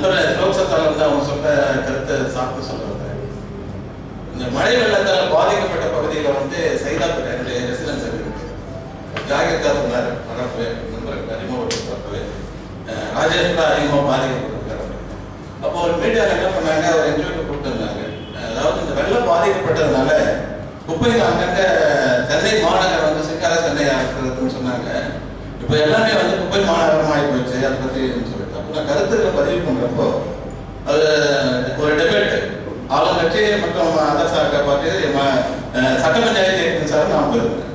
நண்பர் லோக்சத்தால் வந்து அவங்க சொல்ற கருத்தை சாப்பிட்டு சொல்றாங்க. இந்த மழை வெள்ளத்தால் பாதிக்கப்பட்ட பகுதியில் வந்து சைதாப்பேட்டை என்னுடைய ரெசிடென்ஸ் இருக்கு. ஜாகிரதா சொன்னார் வரப்பு நண்பருக்கு அறிமுகப்படுத்தப்பவே ராஜேஷ் கூட அதிகமாக பாதிக்கப்பட்டிருக்காரு. அப்போ ஒரு மீடியாவில் என்ன பண்ணாங்க, ஒரு என்ஜிஓக்கு கூப்பிட்டுருந்தாங்க. அதாவது இந்த வெள்ளம் பாதிக்கப்பட்டதுனால குப்பைகள் அங்கங்கே சென்னை மாநகரம் வந்து சிக்கார சென்னையாக இருக்கிறதுன்னு சொன்னாங்க. இப்போ எல்லாமே வந்து குப்பை மாநகரமாகி போயிடுச்சு. அதை பற்றி சொல்லிட்டு அப்போ நான் கருத்துக்களை பதிவு பண்ணுறப்போ அது ஒரு டிபேட்டு ஆளுங்கட்சி மற்றும் அதர்சாக பார்த்து சட்ட பஞ்சாயத்து சார் நான் போயிருந்தேன்.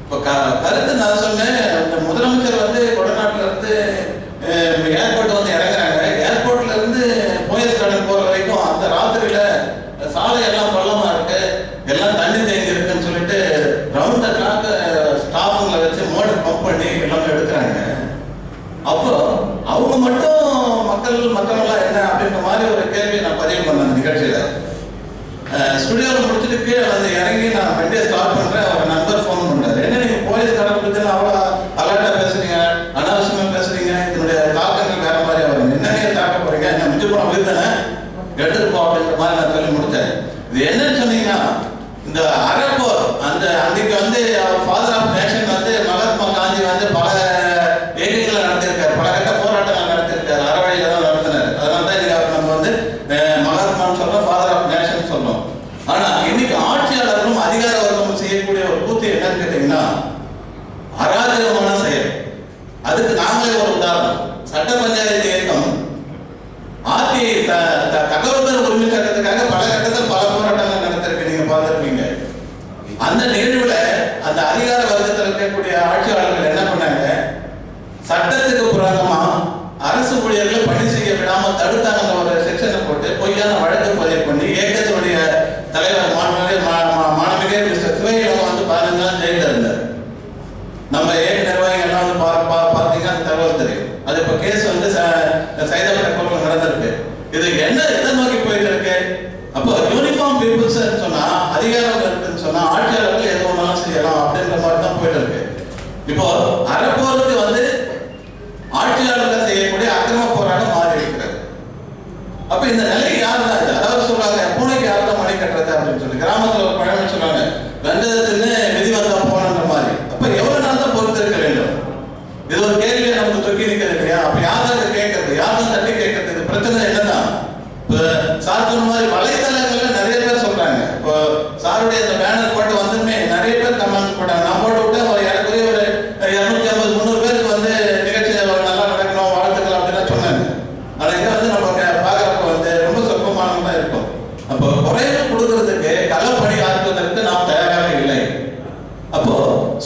இப்போ கருத்து நான் சொன்னேன், இந்த முதலமைச்சர் வந்து கொடநாட்டில் இருந்து ஏர்போர்ட் வந்து இறங்குறாங்க. ஏர்போர்ட்ல இருந்து போயஸ் கார்டன் போகிற வரைக்கும் அந்த ராத்திரியில சாலை எல்லாம் பள்ளமா இருக்கு, எல்லாம் தண்ணி தேங்கி இருக்குன்னு சொல்லிட்டு ரவுண்ட் த கிளாக் ஸ்டாஃபுங்களை வச்சு மோட்டர் பம்ப் பண்ணி எல்லாமே எடுக்கிறாங்க. அப்போ அவங்க மட்டும் மக்கள்லாம் என்ன அப்படின்ற மாதிரி ஒரு கேள்வி நான் பதிவு பண்ணேன் நிகழ்ச்சியில. ஸ்டுடியோவில் முடிச்சுட்டு கீழே வந்து இறங்கி நான் வண்டியை ஸ்டார்ட் பண்றேன். ஒரு நண்பர் ஃபோன் பண்றாரு, என்ன நீங்க போலீஸ் காரன் பத்தி அவ்வளோ அலர்ட்டா பேசுறீங்க, அனாவசியமா பேசுறீங்க, இதனுடைய தாக்கங்கள் வேற மாதிரி வரும், என்ன நீங்க தாக்க போறீங்க, என்ன மிஞ்சு போன வீடு தானே எடுத்துட்டு போ அப்படின்ற மாதிரி நான் சொல்லி முடிச்சேன். இது என்னன்னு சொன்னீங்கன்னா, இந்த அறப்போர் அந்த அன்னைக்கு வந்து ஃபாதர் ஆஃப் நேஷன் வந்து மகாத்மா காந்தி வந்து பல இயக்கங்களை நடத்தியிருக்காரு, பல கட்ட போராட்டங்கள் நடத்தியிருக்காரு, அறவழியில தான் நடத்தினார். அதனால தான் இன்னைக்கு அவர் நம்ம வந்து மகாத்மான்னு சொல்றோம், ஃபாதர் ஆஃப் நேஷன் சொல்றோம். ஆனா இன்னைக்கு ஆட்சியாளர்களும் அதிகார வர்க்கமும் செய்யக்கூடிய ஒரு கூத்து என்னன்னு கேட்டீங்கன்னா அராஜகமான செயல். அதுக்கு நாங்களே ஒரு உதாரணம். சட்ட பஞ்சாயத்து இயக்கம் தகவல் உரிமை சட்டத்துக்காக பல கட்டத்தில் பல போராட்டங்கள் நடத்திருக்கு, நீங்க பார்த்திருப்பீங்க. அந்த நிகழ்வுல அந்த அதிகார வர்க்கத்தில் இருக்கக்கூடிய ஆட்சியாளர்கள் என்ன பண்ணாங்க, சட்டத்துக்கு புறமா அரசு ஊழியர்களை பணி செய்ய விடாம தடுத்தாங்க. ஒரு செக்ஷனை போட்டு பொய்யான வழக்கு பதிவு பண்ணி இயக்கத்தினுடைய தலைவர் மாணவிகை மிஸ்டர் சிவகிலம் வந்து 15 நாள் ஜெயில இருந்தார். நம்ம ஏக நிர்வாகிகள் எல்லாம் வந்து பார்த்தீங்கன்னா அந்த தகவல் தெரியும். அது இப்போ கேஸ் வந்து சைதாப்பேட்டை கோர்ட்ல நடந்திருக்கு. இது என்ன எதை நோக்கி போயிட்டு இருக்கு? அப்போ யூனிஃபார்ம் பீப்புள்ஸ் சொன்னா, அதிகாரம் இருக்குன்னு சொன்னா ஆட்சியாளர்கள் எது ஒன்றாலும் செய்யலாம் அப்படின்ற மாதிரி தான் போயிட்டு இருக்கு. இப்போ அறப்போருக்கு வந்து ஆட்சியாளர்கள் செய்யக்கூடிய அக்கிரம போராட்டம் மாறி இருக்கிறது. அப்ப இந்த நிலைக்கு யார் தான் இது? அதாவது சொல்றாங்க, பூனைக்கு யார் தான் மணி கட்டுறது அப்படின்னு சொல்லி கிராமத்துல ஒரு பழமை சொல்றாங்க, வெந்ததுன்னு விதி வந்தா போனன்ற மாதிரி. அப்ப எவ்வளவு நாள் தான் பொறுத்து இருக்க வேண்டும்? இது ஒரு கேள்வியை நமக்கு தொக்கி நிற்கிறது இல்லையா? அப்ப யார் தான் கேட்கறது, யார் தான் தட்டி கேட்கறது? இது பிரச்சனை என்னதான் சார் சொன்ன மாதிரி வலைத்தளங்கள்ல நிறைய பேர் சொல்றாங்க. இப்போ சாருடைய இந்த பேனர் போட்டு வந்துமே நிறைய பேர் கமெண்ட்ஸ் போட்டாங்க. நான் போட்டு விட்டேன், ஒரு ஏறக்குறைய ஒரு 250-300 பேருக்கு வந்து நிகழ்ச்சி நல்லா நடக்கணும் வாழ்த்துக்கள் அப்படின்னு சொன்னாங்க. ஆனா இங்க வந்து நம்ம பாக்குறப்ப வந்து ரொம்ப சொற்பமானதான் இருக்கும். அப்போ குறைகள் கொடுக்கறதுக்கு களப்பணி ஆக்குவதற்கு நாம் தயாராக இல்லை. அப்போ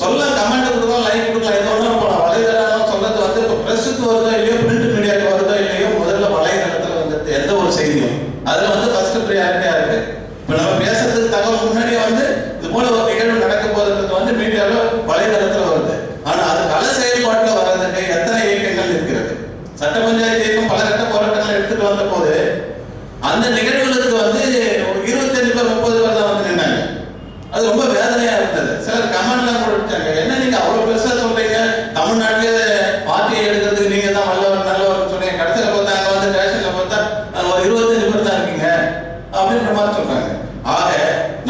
சொல்ல கமெண்ட் கொடுக்கலாம், லைக் கொடுக்கலாம், எது ஒன்றும் போகலாம். வலைதளம் சொல்றது வந்து இப்போ பிரஸுக்கு வருதோ இல்லையோ, பிரிண்ட் மீடியாவுக்கு வருதோ இல்லையோ, முதல்ல வலைதளத்துல வந்து எந்த ஒரு செய்தியும் அதுல வந்து ஃபர்ஸ்ட் ப்ரியாரிட்டியா இருக்கு. இப்ப நம்ம பேசுறதுக்கு தகவல் முன்னாடியே வந்து இது போல ஒரு நிகழ்வு நடக்க போறதுக்கு வந்து மீடியாவில் வலைதளத்துல வருது. ஆனா அது கள செயல்பாட்டில் வர்றதுக்கு எத்தனை இயக்கங்கள் இருக்கிறது? சட்ட பஞ்சாயத்து இயக்கம் பல கட்ட போராட்டங்கள் எடுத்துட்டு வந்த போது அந்த நிகழ்வுகளுக்கு வந்து 25 பேர் 30 பேர் தான் வந்து நின்னாங்க. அது ரொம்ப வேதனையா இருந்தது. சிலர் கமெண்ட்லாம் கொடுத்தாங்க, என்ன நீங்க அவ்வளவு பெருசா சொல்றீங்க, தமிழ்நாட்டிலே பார்ட்டியை எடுக்கிறதுக்கு நீங்க தான் நல்லவர் நல்லவர் சொன்னீங்க, கடைசியில் பார்த்தா அங்க வந்து ஸ்டேஷன்ல பார்த்தா ஒரு 25 பேர் தான் இருக்கீங்க அப்படின்ற மாதிரி சொல்றாங்க. ஆக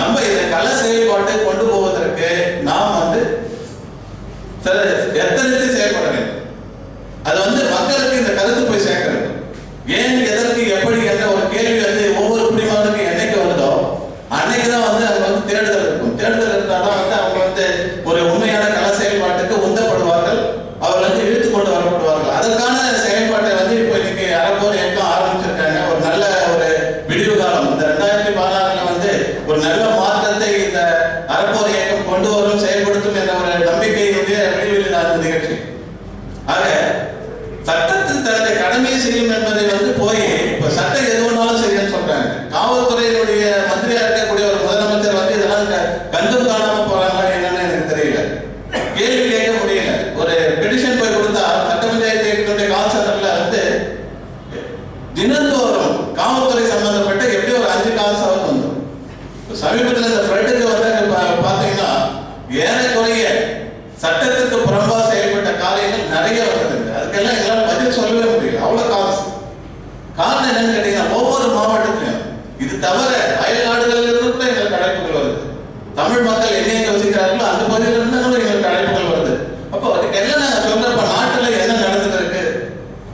நம்ம இதை கள செயல்பாட்டை கொண்டு போவதற்கு நாம் வந்து எத்தனை செயல்பட வேண்டும். அது வந்து மக்களுக்கு இந்த கருத்து போய் சேர்க்க வேண்டும். ஏன், எதற்கு, எப்படி என்ற ஒரு கேள்வி வந்து ஒவ்வொரு குடிமகனுக்கு என்னைக்கு வருதோ அன்னைக்குதான் வந்து அவங்க வந்து தேடுதல் இருக்கும். தேடுதல் இருந்தால்தான் வந்து அவங்க வந்து ஒரு உண்மையான கள செயல்பாட்டுக்கு உந்தப்படுவார்கள், அவர்கள் வந்து இழுத்து கொண்டு வரப்படுவார்கள். அதற்கான செயல்பாட்டை வந்து இப்போ இன்னைக்கு அறப்போர் இயக்கம் ஆரம்பிச்சிருக்காங்க. ஒரு நல்ல ஒரு விடிவு காலம் இந்த 2016 வந்து ஒரு நல்ல மாற்றத்தை இந்த அறப்போர் இயக்கம் கொண்டு வரும், செயல்படுத்தும் என்ற ஒரு நம்பிக்கையினுடைய விடிவெளி தான் இந்த நிகழ்ச்சி. ஆக சட்டத்தில் தனது கடமையை செய்யும் என்பதை வந்து போய் இப்ப சட்டம் எது ஒன்றாலும் செய்யணும்னு சொல்றாங்க. காவல்துறையினுடைய மந்திரியா இருக்கக்கூடிய ஒரு முதலமைச்சர் வந்து இதெல்லாம் கண்டும் காணாம போறாங்களா என்னன்னு எனக்கு தெரியல, கேள்வி கேட்க முடியல. ஒரு பெட்டிஷன் போய் கொடுத்தா சட்ட பஞ்சாயத்து இயக்கத்துடைய கால் சென்டர்ல வந்து தினந்தோறும் காவல்துறை சம்பந்தப்பட்ட எப்படி ஒரு 5 கால்ஸ் வந்து சமீபத்தில் இந்த ஃப்ரெண்டுக்கு வந்து பாத்தீங்கன்னா ஏறக்குறைய சட்டத்திற்கு புறம்பா செயல்பட்ட காரியங்கள் நிறைய வருது. அதுக்கெல்லாம் எங்களால் பதில் சொல்லவே முடியல, அவ்வளவு கால்ஸ். காரணம் என்னன்னு கேட்டீங்கன்னா ஒவ்வொரு மாவட்டத்திலும் இது தவிர அயல் நாடுகளில் இருந்து கூட எங்களுக்கு அழைப்புகள் வருது. தமிழ் மக்கள் எங்க வசிக்கிறார்களோ அந்த பகுதியில இருந்து எங்களுக்கு அழைப்புகள் வருது. அப்போ அதுக்கு எல்லாம் நாங்க சொல்றப்ப நாட்டுல என்ன நடந்துட்டு இருக்கு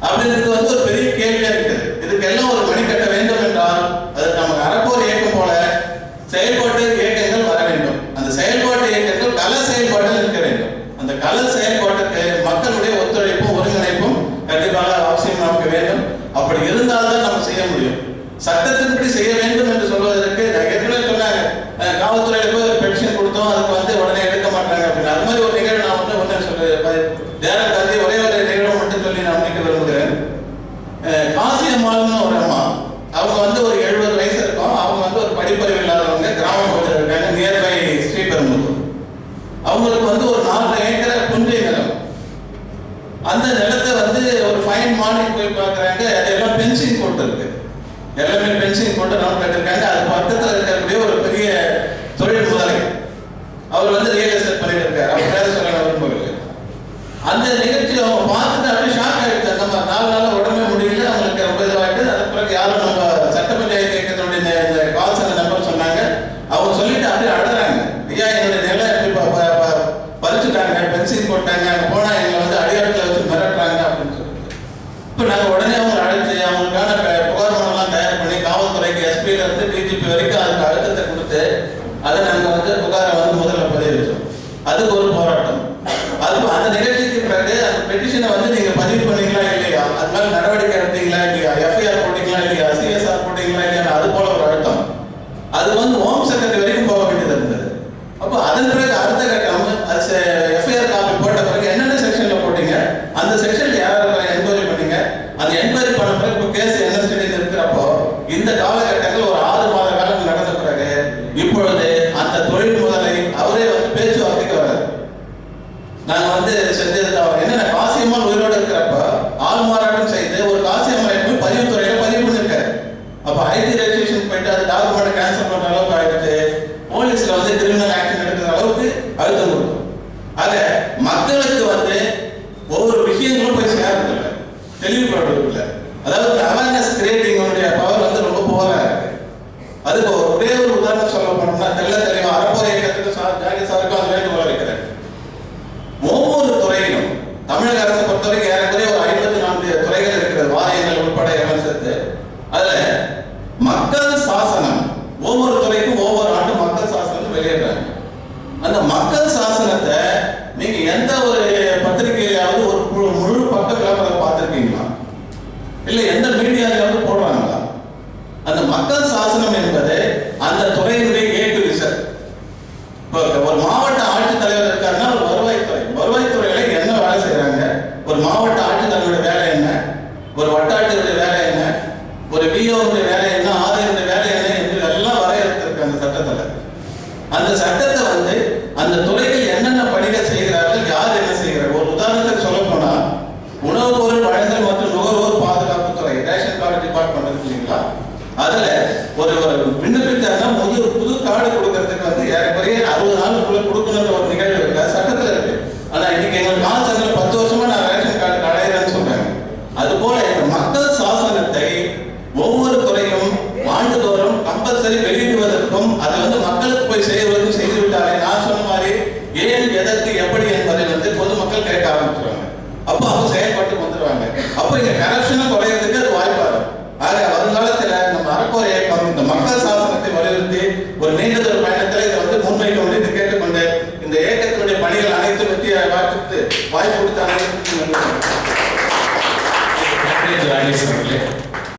அப்படின்றது வந்து ஒரு பெரிய கேள்வியா இருக்குது. இதுக்கெல்லாம் ஒரு மணி கட்ட வேண்டும் என்றால் அது நமக்கு அறப்போர் இயக்கம் போல செயல்பாட்டு இயக்கங்கள் வர வேண்டும். அந்த செயல்பாட்டு இயக்கங்கள் கள செயல்பாட்டில் இருக்க வேண்டும். அந்த கள செயல்பாட்டுக்கு மக்களுடைய ஒத்துழைப்பும் ஒருங்கிணைப்பும் கண்டிப்பாக அவசியம் நமக்கு வேண்டும். அப்படி இருந்தால்தான் நம்ம செய்ய முடியும். சட்டத்தின்படி செய்ய வேண்டும் என்று சொல்வதற்கு ஏற்கனவே சொன்னாங்க, காவல்துறையில போய் ஒரு பெட்டிஷன் கொடுத்தோம், அதுக்கு வந்து உடனே எடுக்க மாட்டாங்க அப்படின்னு. அது மாதிரி ஒரு நிகழ்வு நான் ஒன்று சொல்லி ஒரே ஒரு நிகழ்வு மட்டும் சொல்லி நான் நினைக்க விரும்புகிறேன். காசி அம்மாள்னு ஒரு அம்மா, அவங்க வந்து ஒரு 70 வயசு இருக்கும். அவங்க வந்து ஒரு படிப்பறிவு இல்லாதவங்க, கிராம பகுதியில் இருக்காங்க, நியர்பை ஸ்ரீபெரும்புதூர். அவங்களுக்கு வந்து ஒரு 4 ஏக்கர் புஞ்சை நிலம். அந்த நிலத்தை வந்து ஒரு ஃபைன் மார்னிங் போய் பார்க்குறாங்க, அதெல்லாம் பென்சிங் போட்டு இருக்கு, எல்லாமே பென்சிங் போட்டு நோட் கட்டிருக்காங்க. அது பக்கத்தில் இருக்கக்கூடிய ஒரு பெரிய தொழில் முதலை, அவர் வந்து ரியல் எஸ்டேட் பண்ணிட்டு இருக்காரு. அவர் பேர சொல்ல விரும்பவில்லை. அந்த நிகழ்ச்சி அவங்க பார்த்துட்டு அப்படியே ஷாக் ஆகிடுச்சு. நம்ம 4 நாள் உடம்பே முடியல, அவங்களுக்கு ரொம்ப இதுவாகிட்டு. அதுக்கு பிறகு யாரும் நம்ம சட்ட பஞ்சாயத்து இயக்கத்தினுடைய இந்த கால் சென்டர் நம்பர் சொன்னாங்க. அவங்க சொல்லிட்டு அப்படியே அழுறாங்க, ஐயா என்னுடைய நிலம் எப்படி பறிச்சுட்டாங்க, பென்சிங் போட்டாங்க, அங்கே போனால் எங்களை வந்து அடியாட்டில் வச்சு மிரட்டுறாங்க அப்படின்னு சொல்லிட்டு. இப்போ நாங்கள் உடனே அவங்க அழைச்சி அவங்களுக்கான புகார் மனெல்லாம் தயார் பண்ணி காவல்துறைக்கு எஸ்பியில இருந்து டிஜிபி வரைக்கும் அதுக்கு அழுத்தத்தை கொடுத்து அதை நாங்கள் வந்து புகாரை வந்து முதல்ல பதிவிச்சோம். அதுக்கு ஒரு போராட்டம். அதுக்கு அந்த நிகழ்ச்சிக்கு பிறகு அந்த பெட்டிஷனை வந்து நீங்க பதிவு பண்ணீங்களா இல்லையா, அது மேல நடவடிக்கை எடுத்தீங்களா இல்லையா, எஃப்ஐஆர் போட்டீங்களா இல்லையா, சிஎஸ்ஆர் போட்டீங்களா இல்லையா, அது போல ஒரு அழுத்தம். அது வந்து ஹோம் செக்ரட்டரி வரைக்கும் போக வேண்டியது இருந்தது. அப்போ அதன் பிறகு அடுத்த கட்டம் எஃப்ஐஆர் காப்பி போட்ட பிறகு என்னென்ன செக்ஷன்ல போட்டீங்க, அந்த செக்ஷன்ல யாரும் என்கொயரி பண்ணீங்க, அந்த என்கொயரி பண்ண பிறகு இப்போ கேஸ் என்ன ஸ்டேஜில் இருக்கிறப்போ இந்த காலகட்டங்கள் ஒரு 6 மாத காலம் நடந்த பிறகு இப்பொழுது அந்த தொழில் முதலை அவரே வந்து பேச்சுவார்த்தைக்கு வராது. நாங்கள் வந்து செஞ்சது அவர் என்னென்ன காசியம்மாள் உயிரோடு இருக்கிறப்ப ஆள் மாறாட்டம் செய்து ஒரு காசியம்மாள் போய் பதிவுத்துறையில பதிவு பண்ணிருக்காரு. அப்போ ஐடி ரெஜிஸ்ட்ரேஷன் போயிட்டு அது டாக்குமெண்ட் கேன்சல் பண்ற அளவுக்கு ஆயிடுச்சு. போலீஸ்ல வந்து கிரிமினல் ஆக்ஷன் எடுக்கிற அளவுக்கு அழுத்தம் கொடுக்கும். ஆக மக்களுக்கு வந்து ஒவ்வொரு விஷயங்களும் போய் சேர்றதில்லை, தெளிவுபடுறதில்லை. அதாவது அவேர்னஸ் கிரியேட்டிங் பவர் வந்து ரொம்ப புவரா இருக்கு. அதுக்கு ஒரே ஒரு உதாரணம் சொல்ல போனோம்னா தெளிவா அறப்போர் இயக்கத்துக்கு ஜாகி சாருக்கும் அது வேண்டுகோள் வைக்கிறேன். ஒவ்வொரு துறையிலும் தமிழக அரசை பொறுத்தவரைக்கும் ஏறக்குறைய ஒரு 54 துறைகள் இருக்கிறது, வாரியங்கள் உட்பட எல்லாம் சேர்த்து. அதுல மக்கள் சாசனம் ஒவ்வொரு துறைக்கும் ஒவ்வொரு ஆண்டும் மக்கள் சாசனம் வெளியிடுறாங்க. அந்த மக்கள் சாசனத்தை நீங்க எந்த ஒரு பத்திரிகையிலாவது ஒரு முழு பக்க விளம்பரம் பார்த்திருக்கீங்களா, இல்ல எந்த மீடியாவிலாவது போடுறாங்களா? அந்த மக்கள் சாசனம் என்பது அந்த துறையினுடைய A to Z. இப்போ ஒரு மாவட்ட ஆட்சித்தலைவர் இருக்காருன்னா ஒரு வருவாய்த்துறையில என்ன வேலை செய்யறாங்க, ஒரு மாவட்ட ஆட்சித்தலைவருடைய வேலை என்ன, ஒரு வட்டாட்சியருடைய வேலை என்ன, ஒரு விஓவுடைய வேலை என்ன, ஆணையருடைய வேலை என்ன என்று எல்லாம் வரையறுத்திருக்கு அந்த சட்டத்துல. அந்த சட்டத்தை வந்து அந்த துறையில் என்னென்ன பணிகள் செய்கிறார்கள், யார் என்ன செய்கிறார்கள். ஒரு உதாரணத்துக்கு சொல்ல போனா உணவுப் பொருள் வழங்கல் மற்றும் நுகர்வோர் பாதுகாப்பு துறை, ரேஷன் கார்டு டிபார்ட்மெண்ட் இருக்கு இல்லைங்களா, அதுல ஒரு விண்ணப்பிச்சாருன்னா புது கார்டு கொடுக்கறதுக்கு வந்து ஏறக்குறைய 60 நாளுக்குள்ள கொடுக்கணுன்ற ஒரு நிகழ்வு இருக்கு, சட்டத்துல இருக்கு. ஆனா இன்னைக்கு எங்க கால் சென்டர்ல 10 வருஷமா நான் ரேஷன் கார்டு அடையிறேன்னு சொல்றாங்க. அது போல இந்த மக்கள் சாசனத்தை ஒவ்வொரு துறையும் ஆண்டுதோறும் கம்பல்சரி வெளியிடுவதற்கும் அதை வந்து மக்களுக்கு போய் செய்வதற்கும் செய்து விட்டாலே நான் சொன்ன மாதிரி ஏன் எதற்கு எப்படி என்பதை வந்து பொதுமக்கள் கேட்க ஆரம்பிச்சிருவாங்க. அப்போ அவங்க செயல்பாட்டுக்கு வந்துடுவாங்க. அப்போ இங்க கரப்ஷனும் குறையிறதுக்கு அது வாய்ப்பாரு. ஆக வருங்காலத்துல நம்ம அறப்போர் இயக்கம் இந்த மக்கள் சாசனத்தை வலியுறுத்தி ஒரு நீண்டதொரு பயணத்தில் இதை வந்து முன்வைக்க முடிந்து கேட்டுக்கொண்டு இந்த இயக்கத்தினுடைய பணிகள் அனைத்தும் வெற்றியை வாய்ப்பு கொடுத்து அனைத்து